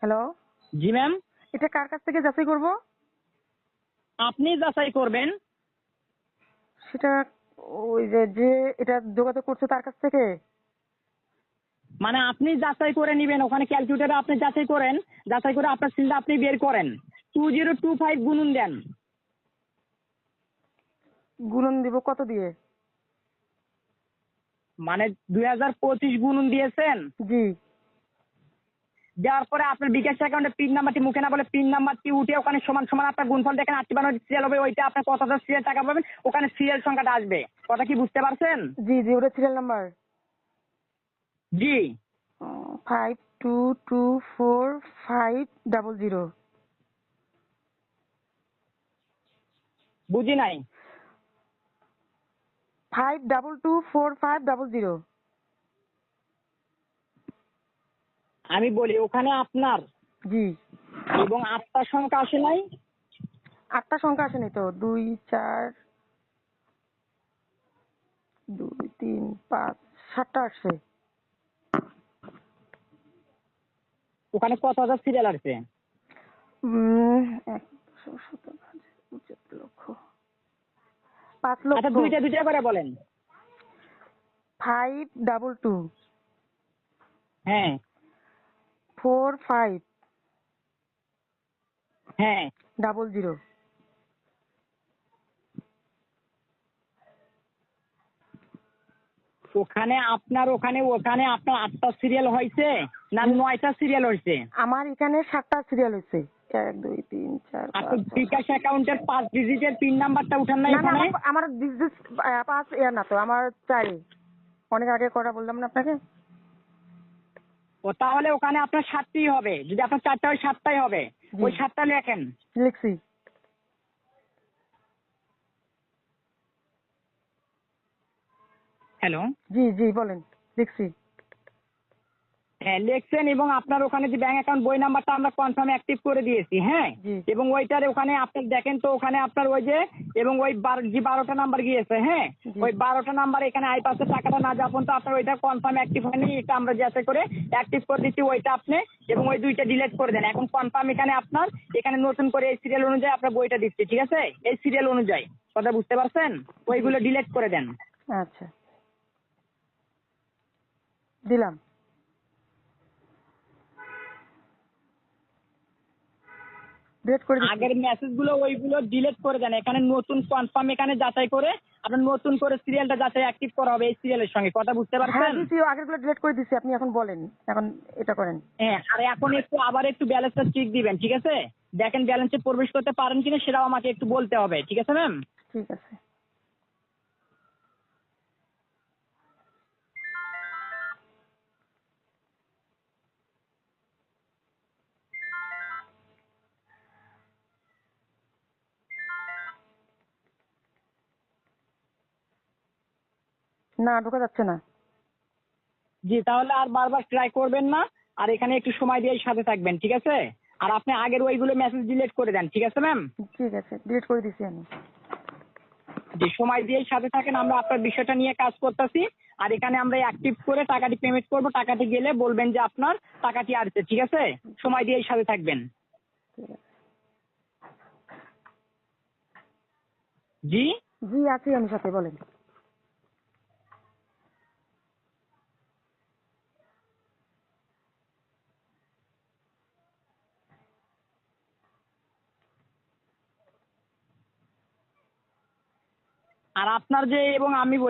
Hello, জি ma'am, এটা কার কাছ থেকে যাচাই করব? আপনি যাচাই করবেন। সেটা ওই যে যে এটা যোগাযোগ করছে তার কাছ থেকে। মানে আপনি যাচাই করে নেবেন, ওখানে ক্যালকুলেটারে আপনি যাচাই করেন, যাচাই করে আপনার সিলটা আপনি বের করেন, 2025 গুণন দেন। গুণন দিব কত দিয়ে? মানে 2025 গুণন দিয়েছেন, জি। দেওয়ার পরে আপনার বিকাশ অ্যাকাউন্টে পিন নাম্বারটি মুখে না বলে পিন নাম্বারটি উঠে ওখানে সমান সমান আপনার গুণফল দেখেন 58 সিরিয়াল হবে, ওইটা আপনার কত হাজার সিরিয়াল টাকা পাবেন, ওখানে সিরিয়াল সংখ্যাটা আসবে। কথা কি বুঝতে পারছেন? জি জি, ওটা সিরিয়াল নাম্বার জি। 522450। বুঝি নাই। 522450। আমি বলি ওখানে আপনার জি। এবং আটটা সংখ্যা আসে নাই। আটটা সংখ্যা আসেনি তো, 2 4 2 3 5 7টা আসছে। ওখানে কত হাজার সিরিয়াল আসছে? 117,75 লক্ষ, 5 আচ্ছা, লক্ষ। দুইটা দুইটা করে বলেন। 522 হ্যাঁ 4500। হ্যাঁ। ওখানে আপনার আটটা সিরিয়াল হয়েছে না 9টা সিরিয়াল হয়েছে? আমার এখানে 7টা সিরিয়াল হয়েছে। 1 2 3 4 আপনার 5 6 বিকাশ অ্যাকাউন্টের 5 ডিজিটের পিন নাম্বারটা উঠান না না না, ওখানে? আমার আমার বিজনেস 5 ইয়ার না তো, আমার 4। অনেক আগে করা বললাম না আপনাকে। ও তাহলে ওখানে আপনার 7টি হবে, যদি আপনার 4টা হয় 7টাই হবে। জি, ওই 7টা লেখেন। লিখছি। হ্যালো। জি জি, বলেন। লিখছি। হ্যাঁ লেখছেন, এবং আপনার ওখানে যে ব্যাংক অ্যাকাউন্ট বই নাম্বারটা আমরা কনফার্ম অ্যাক্টিভ করে দিয়েছি। হ্যাঁ, জি এবং ওইটার ওখানে আপনি দেখেন তো ওখানে আপনার ওই যে এবং ওই যে 12টা নাম্বার গিয়েছে। হ্যাঁ, জি। ওই 12টা নাম্বার এখানে আইপাসের টাকাটা না যাওয়া পর্যন্ত আপনার ওইটা কনফার্ম অ্যাক্টিভ হয়নি, এটা আমরা যাতে করে অ্যাক্টিভ করে দিচ্ছি ওইটা আপনি, এবং ওই দুইটা ডিলিট করে দেন। এখন কনফার্ম এখানে আপনার এখানে নতুন করে এই সিরিয়াল অনুযায়ী আপনার বইটা দিচ্ছি, ঠিক আছে? এই সিরিয়াল অনুযায়ী, কথা বুঝতে পারছেন? জি। ওইগুলো ডিলিট করে দেন। আচ্ছা, দিলাম। ডিলিট করে দিচ্ছি। আগের মেসেজ গুলো ওইগুলো ডিলিট করে দেন, এখানে নতুন কনফার্ম এখানে যাচাই করে আপনার নতুন করে সিরিয়ালটা যাচাই অ্যাক্টিভ করা হবে এই সিরিয়ালের সঙ্গে, কথা বুঝতে হ্যাঁ পারছেন? দিছি, আগেরগুলো ডিলিট করে দিছি। আপনি এখন বলেন, এখন এটা করেন। হ্যাঁ, আর এখন আবার একটু ব্যালেন্সটা চেক দিবেন, ঠিক আছে? দেখেন ব্যালেন্সে প্রবেশ করতে পারেন কিনা, সেটাও আমাকে একটু বলতে হবে, ঠিক আছে ম্যাম? ঠিক আছে। না, ঢোকা যাচ্ছে না। জি, তাহলে আর বারবার ট্রাই করবেন না, আর এখানে একটু সময় দিয়ে সাথে থাকবেন, ঠিক আছে? আর আপনি আগের ওইগুলো মেসেজ ডিলিট করে দেন, ঠিক আছে ম্যাম? ঠিক আছে, ডিলিট করে দিছি আমি। যে সময় দিয়ে সাথে থাকেন, আমরা আপনার বিষয়টা নিয়ে কাজ করতেছি। আর এখানে আমরা অ্যাক্টিভ করে টাকাটি পেমেন্ট করব, টাকাটি গেলে বলবেন যে আপনার টাকাটি আসছে, ঠিক আছে? সময় দিয়ে সাথে থাকবেন। ঠিক আছে। জি। জি, আছি আমি সাথে, বলেন। আর আপনার যে, এবং আমি বলি